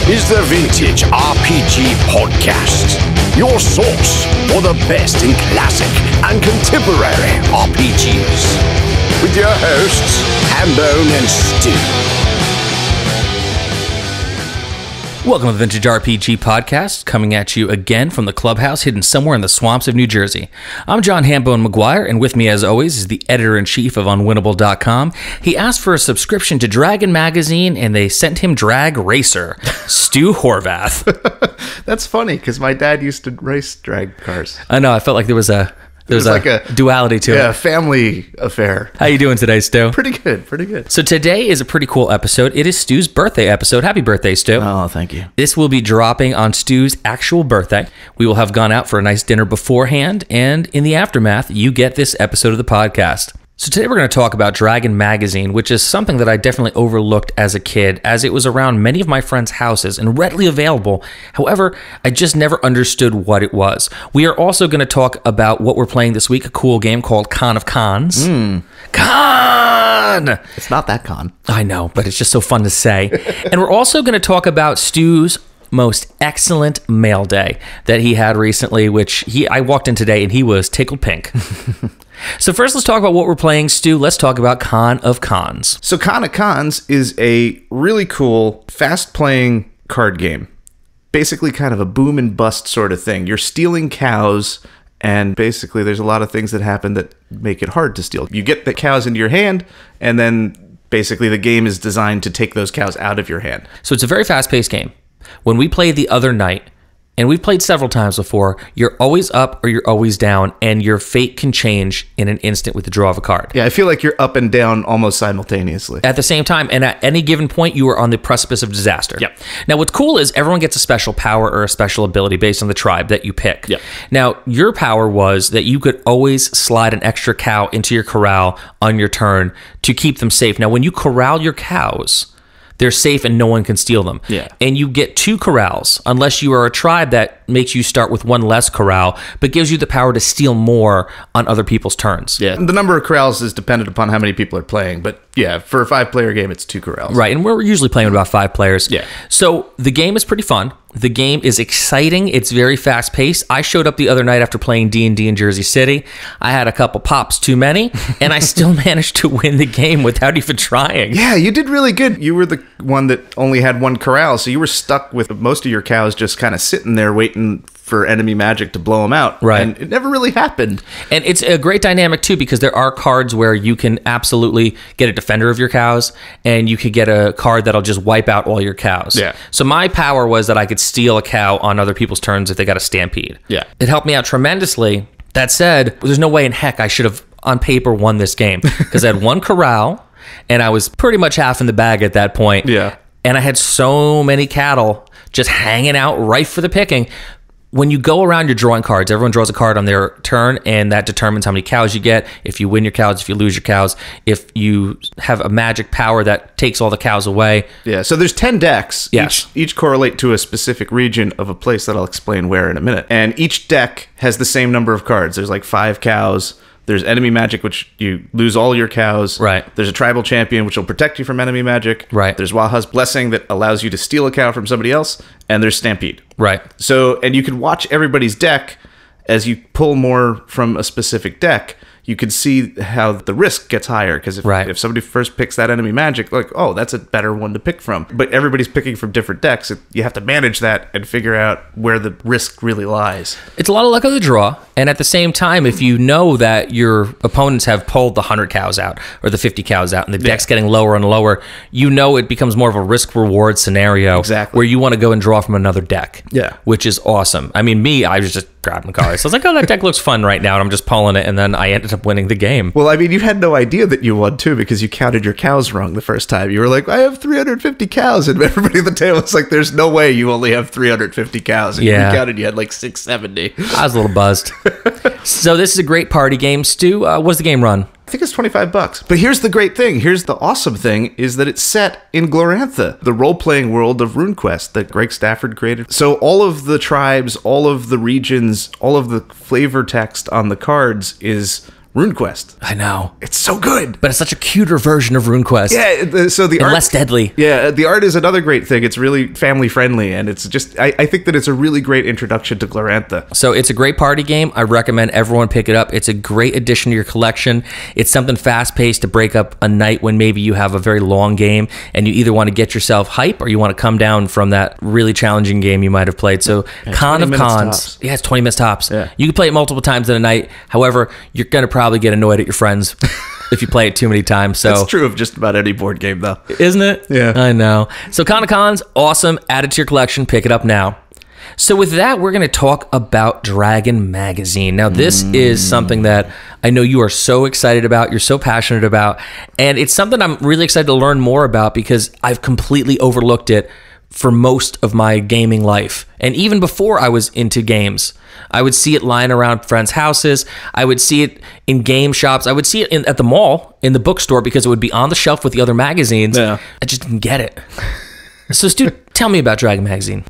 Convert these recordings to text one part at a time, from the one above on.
is the Vintage RPG Podcast, your source for the best in classic and contemporary RPGs. With your hosts, Hambone and Stu. Welcome to the Vintage RPG Podcast, coming at you again from the clubhouse hidden somewhere in the swamps of New Jersey. I'm John Hambone McGuire, and with me as always is the editor-in-chief of Unwinnable.com. He asked for a subscription to Dragon Magazine, and they sent him Drag Racer, Stu Horvath. That's funny, because my dad used to race drag cars. I know, I felt like there was a duality to it. Yeah, family affair. How you doing today, Stu? Pretty good, pretty good. So today is a pretty cool episode. It is Stu's birthday episode. Happy birthday, Stu. Oh, thank you. This will be dropping on Stu's actual birthday. We will have gone out for a nice dinner beforehand, and in the aftermath, you get this episode of the podcast. So today we're going to talk about Dragon Magazine, which is something that I definitely overlooked as a kid, as it was around many of my friends' houses and readily available. However, I just never understood what it was. We are also going to talk about what we're playing this week, a cool game called Khans of Khans. Khan! It's not that con. I know, but it's just so fun to say. And we're also going to talk about Stu's most excellent mail day that he had recently, which I walked in today and he was tickled pink. So first, let's talk about what we're playing, Stu. Let's talk about Khans of Khans. So Khans of Khans is a really cool, fast-playing card game. Basically kind of a boom and bust sort of thing. You're stealing cows, and basically there's a lot of things that happen that make it hard to steal. You get the cows into your hand, and then basically the game is designed to take those cows out of your hand. So it's a very fast-paced game. When we played the other night, and we've played several times before, you're always up or you're always down, and your fate can change in an instant with the draw of a card. Yeah, I feel like you're up and down almost simultaneously. At the same time, and at any given point, you are on the precipice of disaster. Yep. Now, what's cool is everyone gets a special power or a special ability based on the tribe that you pick. Yep. Now, your power was that you could always slide an extra cow into your corral on your turn to keep them safe. Now, when you corral your cows, they're safe and no one can steal them. Yeah. And you get 2 corrals, unless you are a tribe that makes you start with 1 less corral, but gives you the power to steal more on other people's turns. Yeah, the number of corrals is dependent upon how many people are playing, but yeah, for a 5-player game, it's 2 corrals. Right, and we're usually playing with about 5 players. Yeah. So the game is pretty fun. The game is exciting. It's very fast-paced. I showed up the other night after playing D&D in Jersey City. I had a couple pops too many, and I still managed to win the game without even trying. Yeah, you did really good. You were the one that only had 1 corral, so you were stuck with most of your cows just kind of sitting there waiting for enemy magic to blow them out. Right. And it never really happened. And it's a great dynamic, too, because there are cards where you can absolutely get a defender of your cows, and you could get a card that'll just wipe out all your cows. Yeah. So my power was that I could steal a cow on other people's turns if they got a stampede. Yeah. It helped me out tremendously. That said, there's no way in heck I should have, on paper, won this game, because I had 1 corral, and I was pretty much half in the bag at that point. Yeah. And I had so many cattle just hanging out rife for the picking. When you go around, you're drawing cards. Everyone draws a card on their turn, and that determines how many cows you get, if you win your cows, if you lose your cows, if you have a magic power that takes all the cows away. Yeah, so there's 10 decks. Yes. Each correlate to a specific region of a place that I'll explain where in a minute. And each deck has the same number of cards. There's like 5 cows. There's enemy magic, which you lose all your cows. Right. There's a tribal champion, which will protect you from enemy magic. Right. There's Waha's Blessing that allows you to steal a cow from somebody else. And there's Stampede. Right. So, and you can watch everybody's deck as you pull more from a specific deck. You can see how the risk gets higher, because if somebody first picks that enemy magic, like, oh, that's a better one to pick from. But everybody's picking from different decks. You have to manage that and figure out where the risk really lies. It's a lot of luck of the draw. And at the same time, if you know that your opponents have pulled the 100 cows out or the 50 cows out and the deck's getting lower and lower, you know it becomes more of a risk-reward scenario. Exactly. Where you want to go and draw from another deck. Yeah. Which is awesome. I mean, I was just grabbing cards. So I was like, oh, that deck looks fun right now. And I'm just pulling it. And then I ended up winning the game. Well, I mean, you had no idea that you won, too, because you counted your cows wrong the first time. You were like, I have 350 cows. And everybody at the table was like, there's no way you only have 350 cows. And you counted, you had like 670. I was a little buzzed. So this is a great party game. Stu, what does the game run? I think it's $25. But here's the great thing. Here's the awesome thing, is that it's set in Glorantha, the role-playing world of RuneQuest that Greg Stafford created. So all of the tribes, all of the regions, all of the flavor text on the cards is RuneQuest. I know. It's so good. But it's such a cuter version of RuneQuest. Yeah, so the and art... less deadly. Yeah, the art is another great thing. It's really family-friendly, and it's just... I think that it's a really great introduction to Glorantha. So it's a great party game. I recommend everyone pick it up. It's a great addition to your collection. It's something fast-paced to break up a night when maybe you have a very long game, and you either want to get yourself hype, or you want to come down from that really challenging game you might have played. So Con of Cons. Tops. Yeah, it's 20 minutes tops. Yeah. You can play it multiple times in a night. However, you're going to probably get annoyed at your friends if you play it too many times. So That's true of just about any board game, though. Isn't it? Yeah. I know. So Con of Cons, awesome. Add it to your collection. Pick it up now. So with that, we're going to talk about Dragon Magazine. Now, this is something that I know you are so excited about, you're so passionate about, and it's something I'm really excited to learn more about because I've completely overlooked it for most of my gaming life. And even before I was into games, I would see it lying around friends' houses. I would see it in game shops. I would see it at the mall, in the bookstore, because it would be on the shelf with the other magazines. Yeah. I just didn't get it. So, Stu, tell me about Dragon Magazine.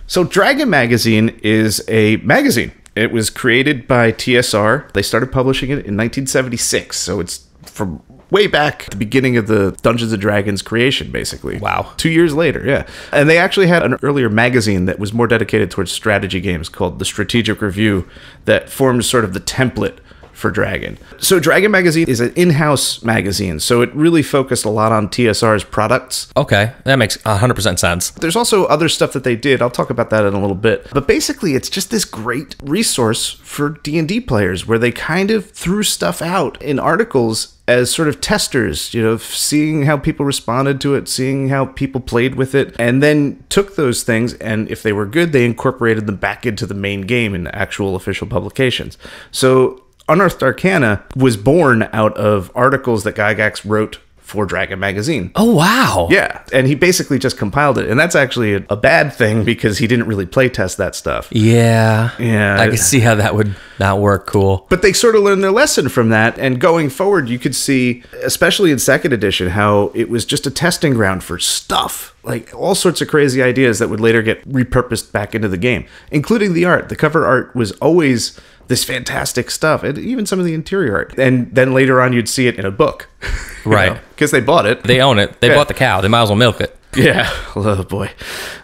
So Dragon Magazine is a magazine. It was created by TSR. They started publishing it in 1976. So it's from way back at the beginning of the Dungeons & Dragons creation, basically. Wow. 2 years later, yeah. And they actually had an earlier magazine that was more dedicated towards strategy games called The Strategic Review that forms sort of the template for Dragon. So Dragon Magazine is an in-house magazine, so it really focused a lot on TSR's products. Okay, that makes 100% sense. There's also other stuff that they did. I'll talk about that in a little bit. But basically, it's just this great resource for D&D players where they kind of threw stuff out in articles as sort of testers, seeing how people responded to it, seeing how people played with it, and then took those things, and if they were good, they incorporated them back into the main game in actual official publications. So Unearthed Arcana was born out of articles that Gygax wrote for Dragon Magazine. Oh, wow. Yeah, and he basically just compiled it, and that's actually a bad thing because he didn't really play test that stuff. Yeah. Yeah. I can see how that would not work. Cool. But they sort of learned their lesson from that, and going forward, you could see, especially in second edition, how it was just a testing ground for stuff. Like all sorts of crazy ideas that would later get repurposed back into the game, including the art. The cover art was always this fantastic stuff, and even some of the interior art. And then later on, you'd see it in a book. Right. Because they bought it. They own it. They bought the cow. They might as well milk it. Yeah. Oh, boy.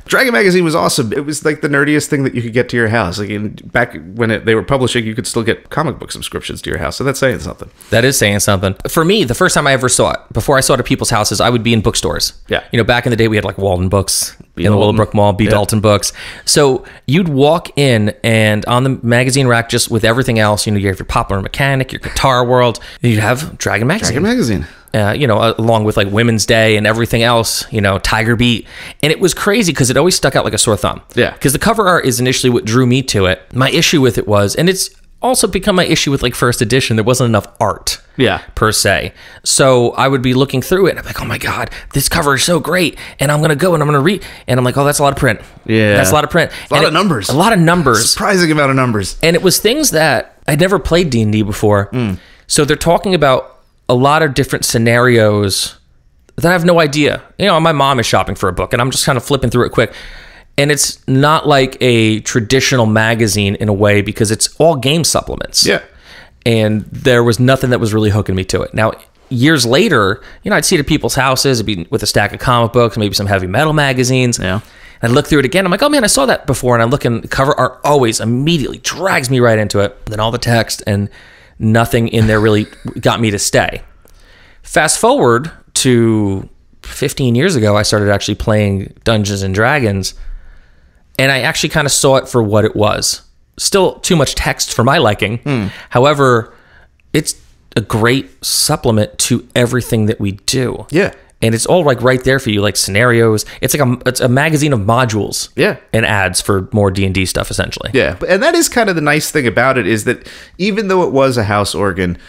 Dragon Magazine was awesome. It was like the nerdiest thing that you could get to your house. Like back when they were publishing, you could still get comic book subscriptions to your house. So that's saying something. That is saying something. For me, the first time I ever saw it, before I saw it at people's houses, I would be in bookstores. Yeah. Back in the day, we had like Walden Books in the Dalton. Willowbrook Mall, B. Yeah. Dalton Books. So you'd walk in, and on the magazine rack, just with everything else, you have your Popular Mechanic, your Guitar World, you'd have Dragon Magazine. Dragon Magazine. Along with like Women's Day and everything else, Tiger Beat. And it was crazy because it always stuck out like a sore thumb. Yeah. Because the cover art is initially what drew me to it. My issue with it was, and it's also become my issue with like first edition, there wasn't enough art. Yeah. Per se. So I would be looking through it and I'm like, oh my God, this cover is so great. And I'm going to go and I'm going to read. And I'm like, oh, that's a lot of print. Yeah. That's a lot of print. A lot of numbers. A lot of numbers. Surprising amount of numbers. And it was things that I'd never played D&D before. So they're talking about a lot of different scenarios that I have no idea. My mom is shopping for a book and I'm just kind of flipping through it quick. And it's not like a traditional magazine in a way because it's all game supplements. Yeah. And there was nothing that was really hooking me to it. Now, years later, I'd see it at people's houses. It'd be with a stack of comic books, maybe some heavy metal magazines. Yeah. And I'd look through it again. I'm like, oh man, I saw that before. And I look and the cover art always immediately drags me right into it. Then all the text and nothing in there really got me to stay. Fast forward to 15 years ago, I started actually playing Dungeons and Dragons, and I actually kind of saw it for what it was. Still too much text for my liking. However, it's a great supplement to everything that we do. Yeah. And it's all like right there for you, like scenarios. It's like it's a magazine of modules. Yeah. And ads for more D&D stuff, essentially. Yeah. And that is kind of the nice thing about it is that even though it was a house organ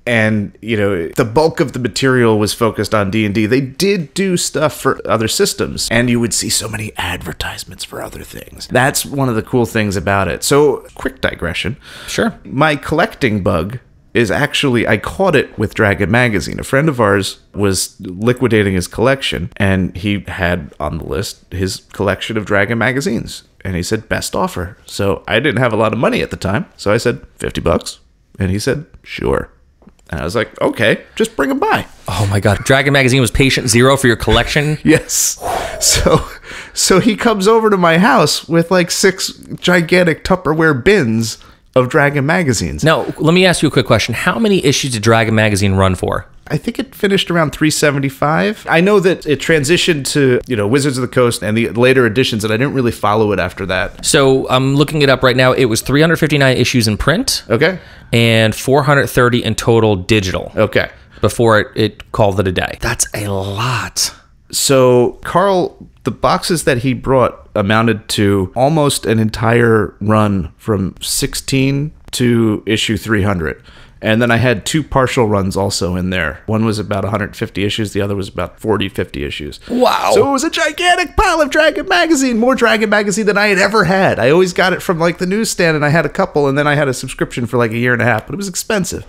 and, the bulk of the material was focused on D&D, they did do stuff for other systems. And you would see so many advertisements for other things. That's one of the cool things about it. So, quick digression. Sure. My collecting bug is actually, I caught it with Dragon Magazine. A friend of ours was liquidating his collection, and he had on the list his collection of Dragon magazines. And he said, best offer. So I didn't have a lot of money at the time. So I said, $50. And he said, sure. And I was like, okay, just bring them by. Oh my God. Dragon Magazine was patient zero for your collection? Yes. So he comes over to my house with like 6 gigantic Tupperware bins of Dragon magazines. Now, let me ask you a quick question. How many issues did Dragon Magazine run for? I think it finished around 375. I know that it transitioned to, Wizards of the Coast and the later editions, and I didn't really follow it after that. So I'm looking it up right now. It was 359 issues in print. Okay. And 430 in total digital. Okay. Before it called it a day. That's a lot. So, Carl, the boxes that he brought amounted to almost an entire run from 16 to issue 300. And then I had 2 partial runs also in there. One was about 150 issues. The other was about 40, 50 issues. Wow. So it was a gigantic pile of Dragon Magazine. More Dragon Magazine than I had ever had. I always got it from like the newsstand, and I had a couple, and then I had a subscription for like a year and a half. But it was expensive.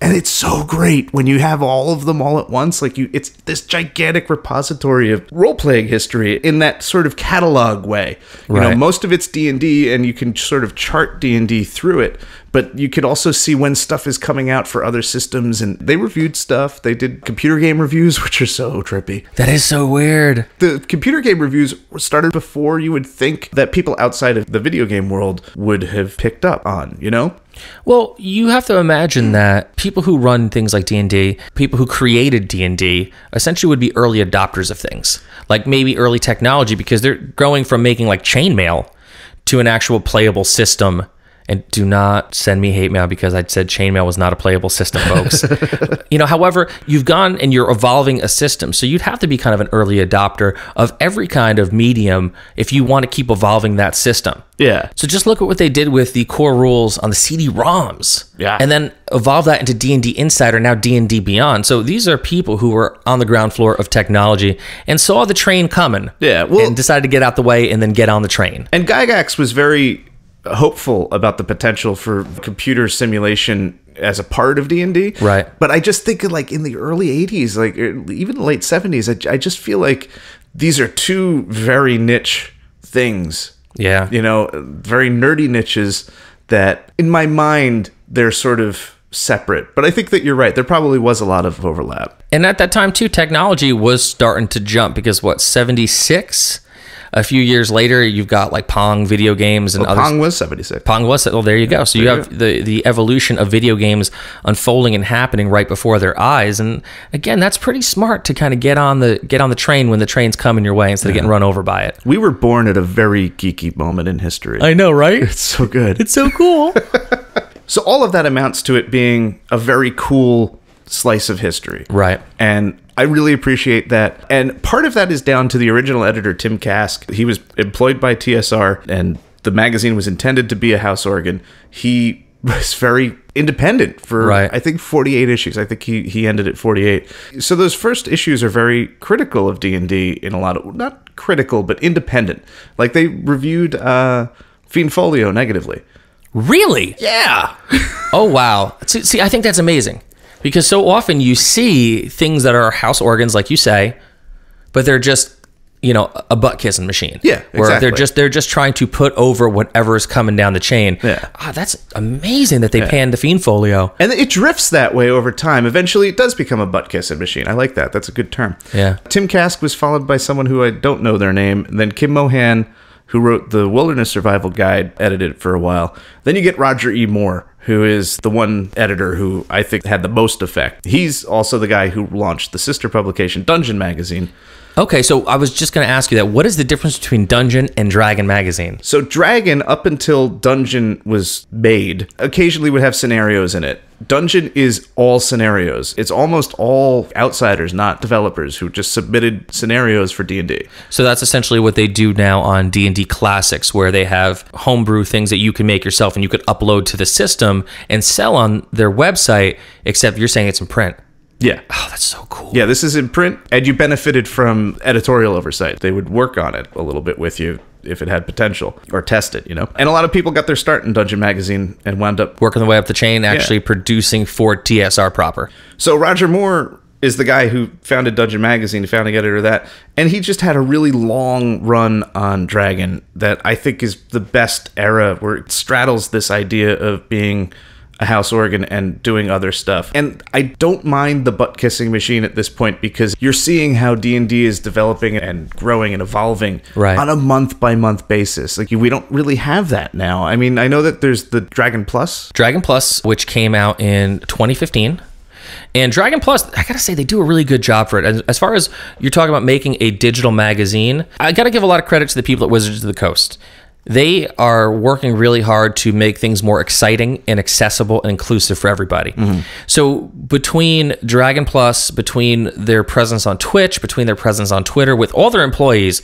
And it's so great when you have all of them all at once. It's this gigantic repository of role-playing history in that sort of catalog way. Right. Most of it's D&D, and you can sort of chart D&D through it. But you could also see when stuff is coming out for other systems. And they reviewed stuff. They did computer game reviews, which are so trippy. That is so weird. The computer game reviews started before you would think that people outside of the video game world would have picked up on, Well, you have to imagine that people who run things like D&D, people who created D&D, essentially would be early adopters of things. Like maybe early technology, because they're going from making like chainmail to an actual playable system. And do not send me hate mail because I said chainmail was not a playable system, folks. However, you've gone and you're evolving a system. So you'd have to be kind of an early adopter of every kind of medium if you want to keep evolving that system. Yeah. So just look at what they did with the core rules on the CD-ROMs. Yeah. And then evolve that into D&D Insider, now D&D Beyond. So these are people who were on the ground floor of technology and saw the train coming. Yeah. Well, and decided to get out the way and then get on the train. And Gygax was very hopeful about the potential for computer simulation as a part of D&D. Right. But I just think like in the early 80s, like even the late 70s, I just feel like these are 2 very niche things. Yeah. Very nerdy niches that in my mind, they're sort of separate. But I think that you're right. There probably was a lot of overlap. And at that time, too, technology was starting to jump because, 76? A few years later, you've got like Pong video games and others. Pong was 76. Pong was, well, there you go. So you have the evolution of video games unfolding and happening right before their eyes. And again, that's pretty smart to kind of get on the train when the train's coming your way instead of getting run over by it. We were born at a very geeky moment in history. I know, right? It's so good. It's so cool. So all of that amounts to it being a very cool slice of history. Right. And I really appreciate that. And part of that is down to the original editor, Tim Kask. He was employed by TSR, and the magazine was intended to be a house organ. He was very independent for, I think, 48 issues. I think he ended at 48. So those first issues are very critical of D&D in a lot of, not critical, but independent. Like they reviewed Fiend Folio negatively. Really? Yeah. Oh, wow. See, I think that's amazing. Because so often you see things that are house organs, like you say, but they're just, a butt kissing machine. Yeah, exactly. Where they're just trying to put over whatever is coming down the chain. Yeah. That's amazing that they panned the Fiend Folio. And it drifts that way over time. Eventually, it does become a butt kissing machine. I like that. That's a good term. Yeah. Tim Kask was followed by someone who I don't know their name. And then Kim Mohan, who wrote the Wilderness Survival Guide, edited it for a while. Then you get Roger E. Moore, who is the one editor who I think had the most effect. He's also the guy who launched the sister publication, Dungeon Magazine. Okay, so I was just going to ask you that. What is the difference between Dungeon and Dragon Magazine? So Dragon, up until Dungeon was made, occasionally would have scenarios in it. Dungeon is all scenarios. It's almost all outsiders, not developers, who just submitted scenarios for D&D. So that's essentially what they do now on D&D Classics, where they have homebrew things that you can make yourself and you could upload to the system and sell on their website, except you're saying it's in print. Yeah. Oh, that's so cool. Yeah, this is in print, and you benefited from editorial oversight. They would work on it a little bit with you if it had potential, or test it, And a lot of people got their start in Dungeon Magazine and wound up working their way up the chain, actually producing for TSR proper. So Roger Moore is the guy who founded Dungeon Magazine, founding editor of that, and he just had a really long run on Dragon that I think is the best era, where it straddles this idea of being a house organ and doing other stuff. And I don't mind the butt-kissing machine at this point because you're seeing how D&D is developing and growing and evolving on a month-by-month basis. Like, we don't really have that now. I mean, I know that there's the Dragon Plus. Dragon Plus, which came out in 2015. And Dragon Plus, I gotta say, they do a really good job for it. As far as you're talking about making a digital magazine, I gotta give a lot of credit to the people at Wizards of the Coast. They are working really hard to make things more exciting and accessible and inclusive for everybody. So between Dragon Plus, between their presence on Twitch, between their presence on Twitter, with all their employees,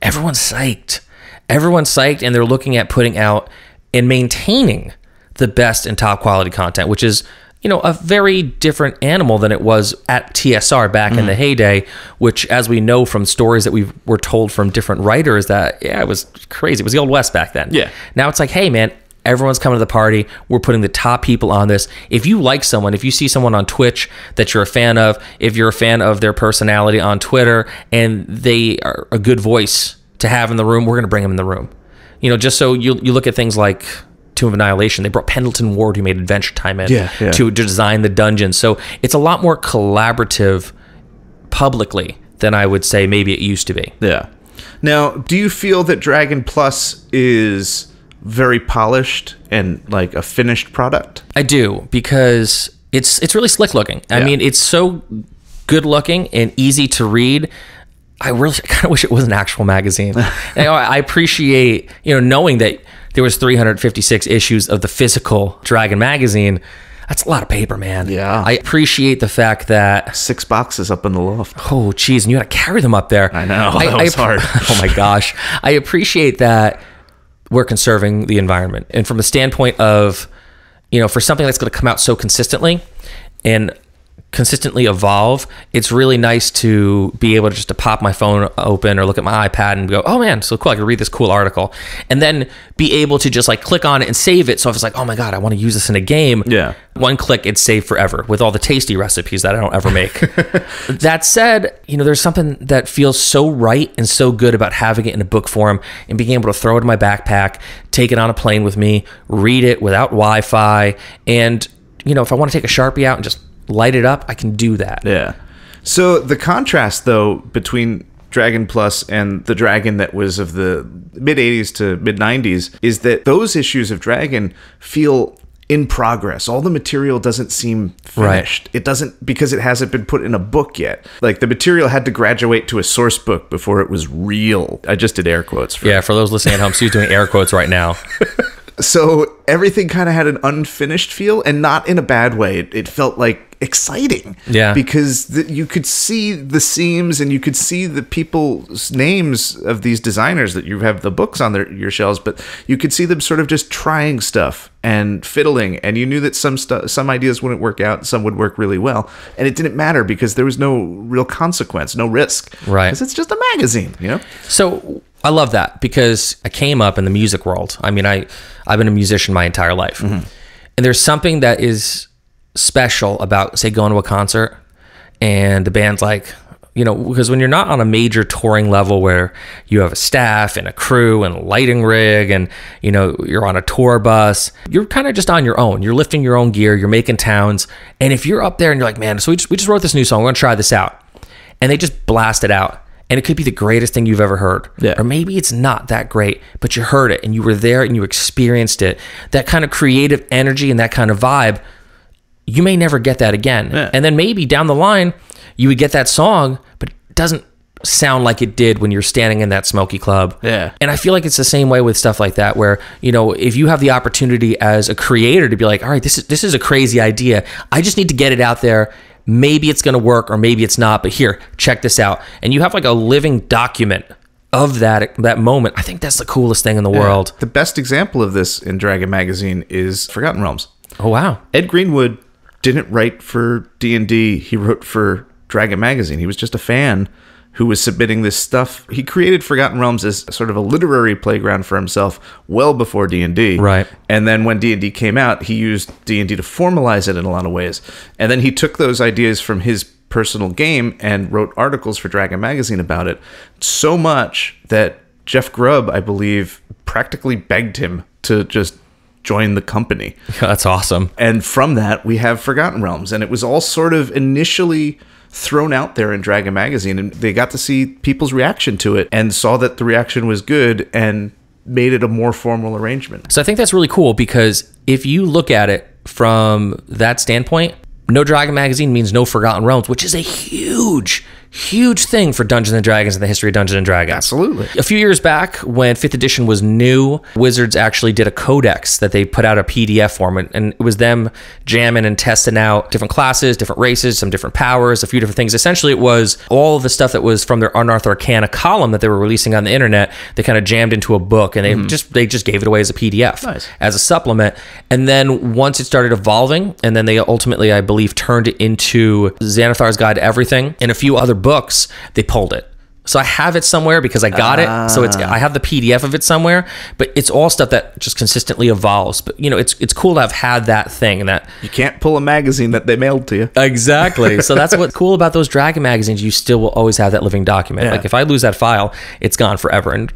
everyone's psyched. Everyone's psyched, and they're looking at putting out and maintaining the best and top quality content, which is, you know, a very different animal than it was at TSR back in the heyday, which, as we know from stories that we were told from different writers, that, it was crazy. It was the Old West back then. Yeah. Now it's like, hey, man, everyone's coming to the party. We're putting the top people on this. If you like someone, if you see someone on Twitch that you're a fan of, if you're a fan of their personality on Twitter and they are a good voice to have in the room, we're going to bring them in the room. You know, just so you look at things like Tomb of Annihilation, they brought Pendleton Ward, who made Adventure Time in, to design the dungeon. So it's a lot more collaborative publicly than I would say maybe it used to be. Yeah. Now, do you feel that Dragon Plus is very polished and like a finished product? I do, because it's really slick looking. I mean, it's so good looking and easy to read. I kind of wish it was an actual magazine. I appreciate, knowing that there was 356 issues of the physical Dragon magazine. That's a lot of paper, man. Yeah. I appreciate the fact that 6 boxes up in the loft. Oh, geez, and you had to carry them up there. I know. That was hard. Oh my gosh. I appreciate that we're conserving the environment. And from the standpoint of, for something that's going to come out so consistently and consistently evolve, it's really nice to be able to just to pop my phone open or look at my iPad and go, oh man, so cool, I can read this cool article, and then be able to just like click on it and save it. So if it's like, oh my god, I want to use this in a game, one click, it's saved forever with all the tasty recipes that I don't ever make. That said, there's something that feels so right and so good about having it in a book form and being able to throw it in my backpack, take it on a plane with me, read it without Wi-Fi, and if I want to take a Sharpie out and just light it up, I can do that. Yeah. So the contrast, though, between Dragon Plus and the Dragon that was of the mid-'80s to mid-'90s is that those issues of Dragon feel in progress. All the material doesn't seem finished. Right. It doesn't, because it hasn't been put in a book yet. Like, the material had to graduate to a source book before it was real. I just did air quotes. For those listening at home, Stu's doing air quotes right now. So everything kind of had an unfinished feel, and not in a bad way. It felt like exciting. Yeah. Because you could see the seams and you could see the people's names of these designers that you have the books on your shelves, but you could see them sort of just trying stuff and fiddling, and you knew that some ideas wouldn't work out, some would work really well, and it didn't matter because there was no real consequence, no risk. Right. Because it's just a magazine, So I love that, because I came up in the music world. I mean, I've been a musician my entire life. Mm-hmm. And there's something that is special about, say, going to a concert and the band's like, because when you're not on a major touring level where you have a staff and a crew and a lighting rig and, you're on a tour bus, you're kind of just on your own. You're lifting your own gear, you're making towns. And if you're up there and you're like, man, so we just wrote this new song, we're going to try this out. And they just blast it out. And it could be the greatest thing you've ever heard. Yeah. Or maybe it's not that great, but you heard it and you were there and you experienced it. That kind of creative energy and that kind of vibe, you may never get that again. Yeah. And then maybe down the line, you would get that song, but it doesn't sound like it did when you're standing in that smoky club. Yeah. And I feel like it's the same way with stuff like that, where, if you have the opportunity as a creator to be like, all right, this is a crazy idea. I just need to get it out there. Maybe it's going to work or maybe it's not, but here, check this out. And you have like a living document of that moment. I think that's the coolest thing in the world. The best example of this in Dragon Magazine is Forgotten Realms. Oh, wow. Ed Greenwood didn't write for D&D. He wrote for Dragon Magazine. He was just a fan who was submitting this stuff. He created Forgotten Realms as sort of a literary playground for himself well before D&D. Right. And then when D&D came out, he used D&D to formalize it in a lot of ways. And then he took those ideas from his personal game and wrote articles for Dragon Magazine about it. So much that Jeff Grubb, I believe, practically begged him to just join the company. That's awesome. And from that, we have Forgotten Realms. And it was all sort of initially thrown out there in Dragon Magazine, and they got to see people's reaction to it and saw that the reaction was good and made it a more formal arrangement. So I think that's really cool, because if you look at it from that standpoint, no Dragon Magazine means no Forgotten Realms, which is a huge thing for Dungeons & Dragons and the history of Dungeons & Dragons. Absolutely. A few years back, when 5th edition was new, Wizards actually did a codex that they put out a PDF form, and it was them jamming and testing out different classes, different races, some different powers, a few different things. Essentially, it was all of the stuff that was from their Unearthed Arcana column that they were releasing on the internet. They kind of jammed into a book, and they just gave it away as a PDF, as a supplement. And then once it started evolving, and then they ultimately, I believe, turned it into Xanathar's Guide to Everything and a few other books, they pulled it. So I have it somewhere because I got it. So I have the PDF of it somewhere, but it's all stuff that just consistently evolves. But it's cool to have had that thing, and that you can't pull a magazine that they mailed to you. Exactly. So that's what's cool about those Dragon magazines. You still will always have that living document. Yeah. Like if I lose that file, it's gone forever, and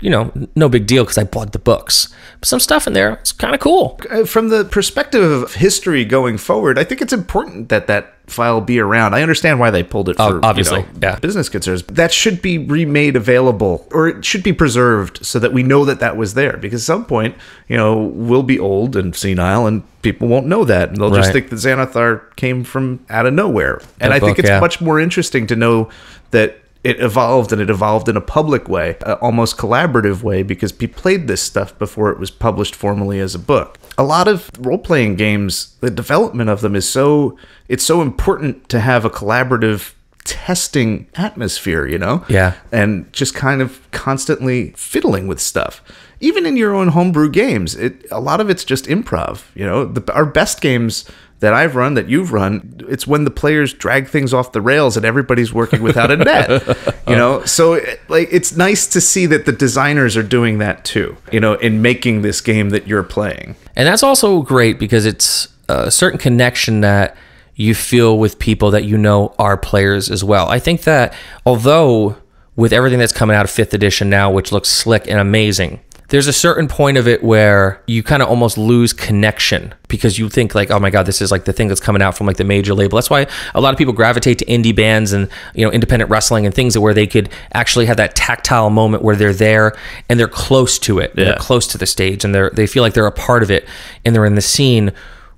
no big deal because I bought the books. But some stuff in there, it's kind of cool. From the perspective of history going forward, I think it's important that file be around. I understand why they pulled it for obviously, business concerns. That should be remade available, or it should be preserved so that we know that was there. Because at some point, we'll be old and senile, and people won't know that, and they'll just think that Xanathar came from out of nowhere. And I think it's much more interesting to know that it evolved, and it evolved in a public way, an almost collaborative way, because people played this stuff before it was published formally as a book. A lot of role-playing games, the development of them it's so important to have a collaborative testing atmosphere, Yeah. And just kind of constantly fiddling with stuff. Even in your own homebrew games, a lot of it's just improv. Our best games that I've run, that you've run, it's when the players drag things off the rails and everybody's working without a net. So it's nice to see that the designers are doing that too, in making this game that you're playing. And that's also great because it's a certain connection that you feel with people that are players as well. I think that although with everything that's coming out of 5th edition now, which looks slick and amazing, there's a certain point of it where you kind of almost lose connection because you think like, oh my God, this is like the thing that's coming out from like the major label. That's why a lot of people gravitate to indie bands and, independent wrestling and things where they could actually have that tactile moment where they're there and they're close to it. Yeah. They're close to the stage and they feel like they're a part of it and they're in the scene,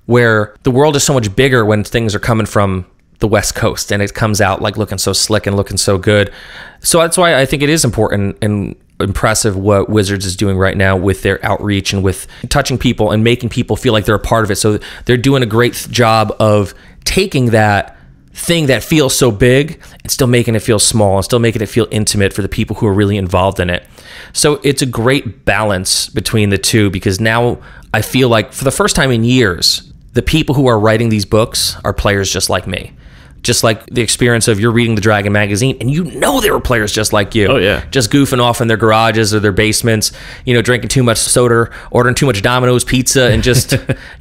where the world is so much bigger when things are coming from the West Coast and it comes out like looking so slick and looking so good. So that's why I think it is important and impressive what Wizards is doing right now with their outreach and with touching people and making people feel like they're a part of it. So they're doing a great job of taking that thing that feels so big and still making it feel small and still making it feel intimate for the people who are really involved in it. So it's a great balance between the two, because now I feel like for the first time in years, the people who are writing these books are players just like me. Just like the experience of you're reading the Dragon magazine and they were players just like you. Oh, yeah. Just goofing off in their garages or their basements, drinking too much soda, ordering too much Domino's pizza, and just,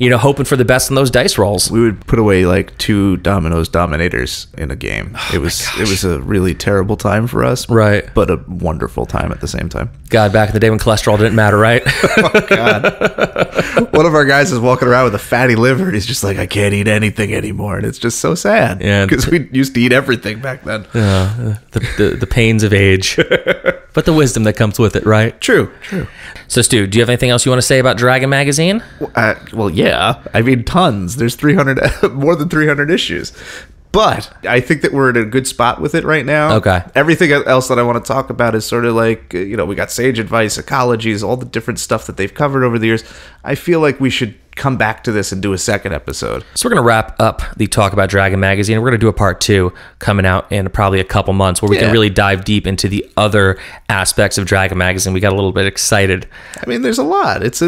hoping for the best in those dice rolls. We would put away like 2 Domino's Dominators in a game. It was a really terrible time for us. Right. But a wonderful time at the same time. God, back in the day when cholesterol didn't matter, right? Oh, God. One of our guys is walking around with a fatty liver, and he's just like, I can't eat anything anymore. And it's just so sad. Yeah. Because we used to eat everything back then. The pains of age. But the wisdom that comes with it, right? True. So, Stu, do you have anything else you want to say about Dragon Magazine? Well, yeah. I mean, tons. There's more than 300 issues. But I think that we're in a good spot with it right now. Okay. Everything else that I want to talk about is sort of like, we got Sage Advice, Ecologies, all the different stuff that they've covered over the years. I feel like we should come back to this and do a second episode. So we're going to wrap up the talk about Dragon Magazine. We're going to do a part 2 coming out in probably a couple months where we can really dive deep into the other aspects of Dragon Magazine. We got a little bit excited. I mean, there's a lot. It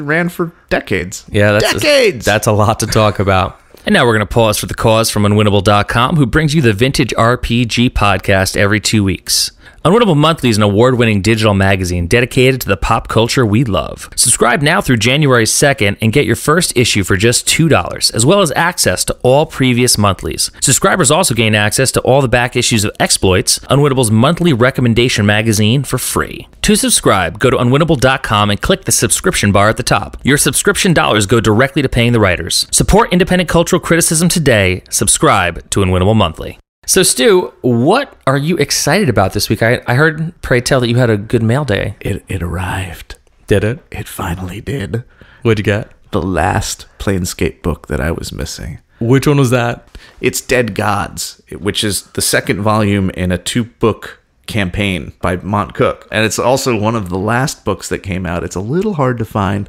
ran for decades. Yeah, decades. That's a lot to talk about. And now we're going to pause for the cause from Unwinnable.com, who brings you the Vintage RPG podcast every 2 weeks. Unwinnable Monthly is an award-winning digital magazine dedicated to the pop culture we love. Subscribe now through January 2nd and get your first issue for just $2, as well as access to all previous monthlies. Subscribers also gain access to all the back issues of Exploits, Unwinnable's monthly recommendation magazine, for free. To subscribe, go to unwinnable.com and click the subscription bar at the top. Your subscription dollars go directly to paying the writers. Support independent cultural criticism today. Subscribe to Unwinnable Monthly. So, Stu, what are you excited about this week? I heard, pray tell, that you had a good mail day. It arrived. Did it? It finally did. What'd you get? The last Planescape book that I was missing. Which one was that? It's Dead Gods, which is the second volume in a 2-book campaign by Mont Cook. And it's also one of the last books that came out. It's a little hard to find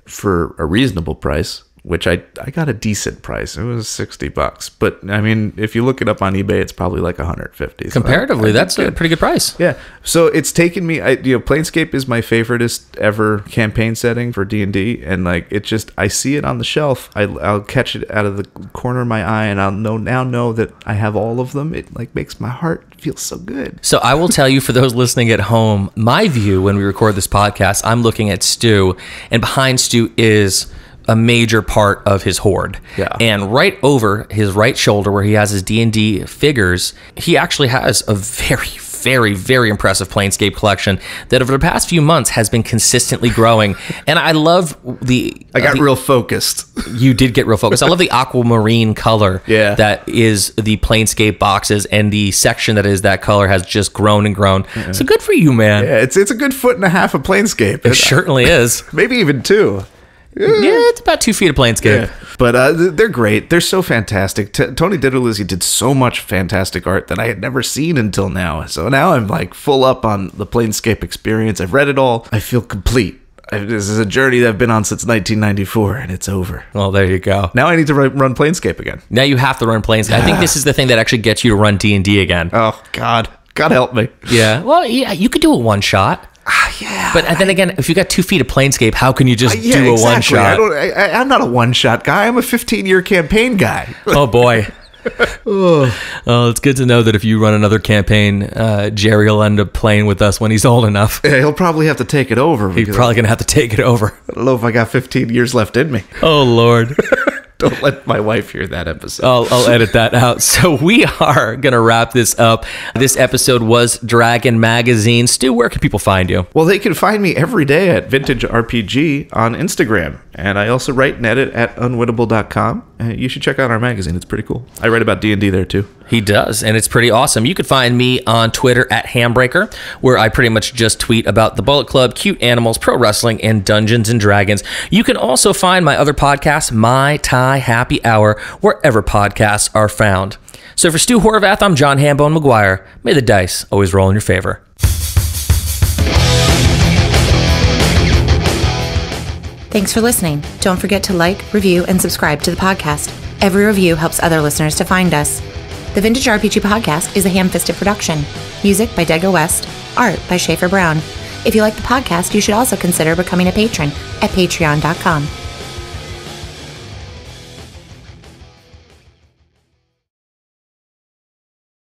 for a reasonable price, which I got a decent price. It was $60. But I mean, if you look it up on eBay, it's probably like $150. Comparatively, that's a pretty good price. Yeah. So it's taken me, Planescape is my favoriteest ever campaign setting for D&D. And like, it just, I see it on the shelf. I'll catch it out of the corner of my eye, and I'll know that I have all of them. It like makes my heart feel so good. So I will tell you, for those listening at home, my view when we record this podcast, I'm looking at Stu, and behind Stu is a major part of his hoard. Yeah. And right over his right shoulder, where he has his D&D figures, he actually has a very, very, very impressive Planescape collection that over the past few months has been consistently growing. And I love I got real focused. You did get real focused. I love the aquamarine color that is the Planescape boxes, and the section that is that color has just grown and grown. Yeah. So good for you, man. Yeah, it's a good 1.5 foot of Planescape. It certainly is. Maybe even 2. Yeah, it's about 2 feet of Planescape. Yeah. But they're great. They're so fantastic. Tony DiDolizzi did so much fantastic art that I had never seen until now. So now I'm like full up on the Planescape experience. I've read it all. I feel complete. This is a journey that I've been on since 1994, and it's over. Well, there you go. Now I need to run Planescape again. Now you have to run Planescape. I think this is the thing that actually gets you to run D&D again. Oh, God. God help me. Yeah. Well, yeah, you could do a one-shot. Yeah, but then again, if you got 2 feet of Planescape, how can you just do a one-shot? I'm not a one-shot guy. I'm a 15-year campaign guy. Oh, boy. Well, it's good to know that if you run another campaign, Jerry will end up playing with us when he's old enough. Yeah, he'll probably have to take it over. He's probably going to have to take it over. I don't know if I got 15 years left in me. Oh, Lord. Don't let my wife hear that episode. I'll edit that out. So we are going to wrap this up. This episode was Dragon Magazine. Stu, where can people find you? Well, they can find me every day at Vintage RPG on Instagram. And I also write and edit at unwinnable.com. You should check out our magazine. It's pretty cool. I write about D&D there, too. He does, and it's pretty awesome. You can find me on Twitter at Hambreaker, where I pretty much just tweet about the Bullet Club, cute animals, pro wrestling, and Dungeons and Dragons. You can also find my other podcast, My Thai Happy Hour, wherever podcasts are found. So for Stu Horvath, I'm John Hambone McGuire. May the dice always roll in your favor. Thanks for listening. Don't forget to like, review, and subscribe to the podcast. Every review helps other listeners to find us. The Vintage RPG Podcast is a ham-fisted production. Music by Dego West. Art by Schaefer Brown. If you like the podcast, you should also consider becoming a patron at patreon.com.